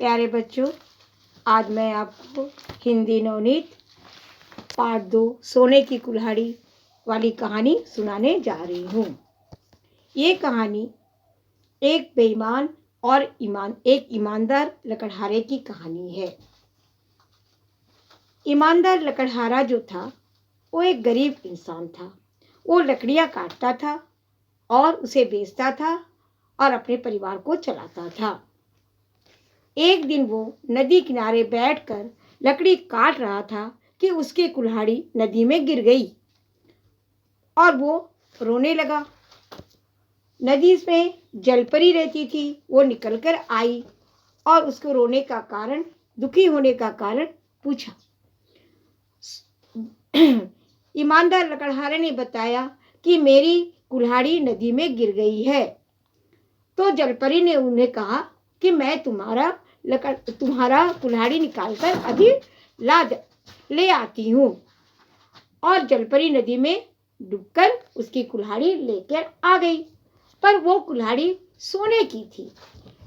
प्यारे बच्चों, आज मैं आपको हिंदी नवनीत पार्ट 2 सोने की कुल्हाड़ी वाली कहानी सुनाने जा रही हूँ। ये कहानी एक बेईमान और एक ईमानदार लकड़हारे की कहानी है। ईमानदार लकड़हारा जो था वो एक गरीब इंसान था। वो लकड़ियाँ काटता था और उसे बेचता था और अपने परिवार को चलाता था। एक दिन वो नदी किनारे बैठकर लकड़ी काट रहा था कि उसकी कुल्हाड़ी नदी में गिर गई और वो रोने लगा। नदी में जलपरी रहती थी, वो निकलकर आई और उसको रोने का कारण, दुखी होने का कारण पूछा। ईमानदार लकड़हारे ने बताया कि मेरी कुल्हाड़ी नदी में गिर गई है। तो जलपरी ने उन्हें कहा कि मैं तुम्हारा कुल्हाड़ी निकालकर अभी ले आती हूँ। और जलपरी नदी में डूबकर उसकी कुल्हाड़ी लेकर आ गई, पर वो कुल्हाड़ी सोने की थी।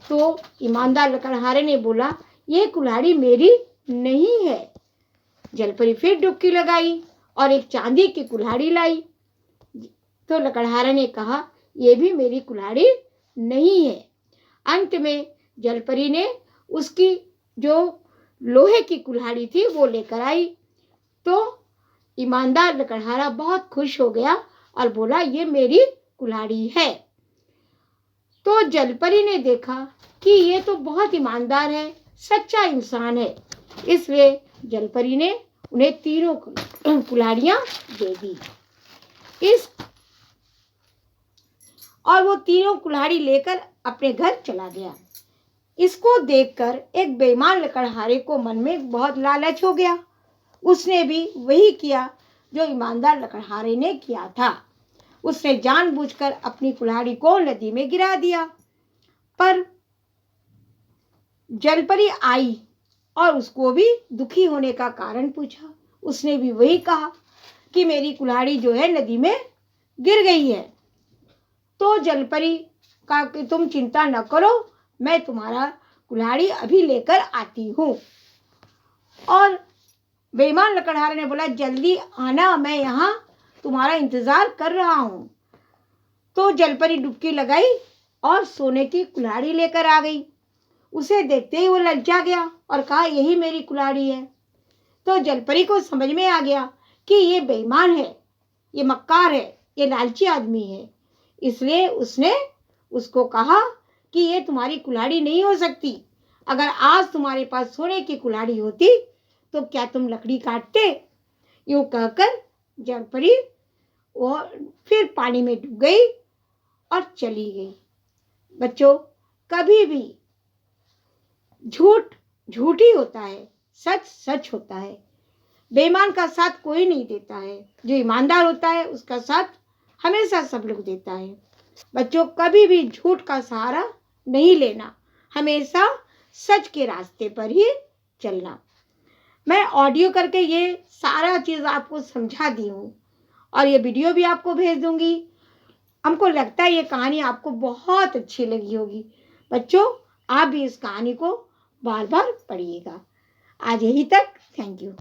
तो ईमानदार लकड़हारे ने बोला, ये कुल्हाड़ी मेरी नहीं है। जलपरी फिर डुबकी लगाई और एक चांदी की कुल्हाड़ी लाई। तो लकड़हारे ने कहा, ये भी मेरी कुल्हाड़ी नहीं है। अंत में जलपरी ने उसकी जो लोहे की कुल्हाड़ी थी वो लेकर आई। तो ईमानदार लकड़हारा बहुत खुश हो गया और बोला, ये मेरी कुल्हाड़ी है। तो जलपरी ने देखा कि ये तो बहुत ईमानदार है, सच्चा इंसान है, इसलिए जलपरी ने उन्हें तीनों कुल्हाड़ियां दे दी। और वो तीनों कुल्हाड़ी लेकर अपने घर चला गया। इसको देखकर एक बेईमान लकड़हारे को मन में बहुत लालच हो गया। उसने भी वही किया जो ईमानदार लकड़हारे ने किया था। उसने जानबूझकर अपनी कुल्हाड़ी को नदी में गिरा दिया। पर जलपरी आई और उसको भी दुखी होने का कारण पूछा। उसने भी वही कहा कि मेरी कुल्हाड़ी जो है नदी में गिर गई है। तो जलपरी कहा कि तुम चिंता न करो, मैं तुम्हारा कुल्हाड़ी अभी लेकर आती हूँ। और बेईमान लकड़हारे ने बोला, जल्दी आना, मैं यहाँ तुम्हारा इंतजार कर रहा हूँ। तो जलपरी डुबकी लगाई और सोने की कुल्हाड़ी लेकर आ गई। उसे देखते ही वो लज्जा गया और कहा, यही मेरी कुल्हाड़ी है। तो जलपरी को समझ में आ गया कि ये बेईमान है, ये मक्कार है, ये लालची आदमी है। इसलिए उसने उसको कहा कि ये तुम्हारी कुल्हाड़ी नहीं हो सकती। अगर आज तुम्हारे पास सोने की कुल्हाड़ी होती तो क्या तुम लकड़ी काटते? यूं कहकर जलपरी वो फिर पानी में डूब गई और चली गई। बच्चों, कभी भी झूठ झूठ ही होता है, सच सच होता है। बेईमान का साथ कोई नहीं देता है, जो ईमानदार होता है उसका साथ हमेशा सब लोग देता है। बच्चों, कभी भी झूठ का सहारा नहीं लेना, हमेशा सच के रास्ते पर ही चलना। मैं ऑडियो करके ये सारा चीज़ आपको समझा दी हूँ और ये वीडियो भी आपको भेज दूंगी। हमको लगता है ये कहानी आपको बहुत अच्छी लगी होगी। बच्चों, आप भी इस कहानी को बार बार पढ़िएगा। आज यही तक। Thank you.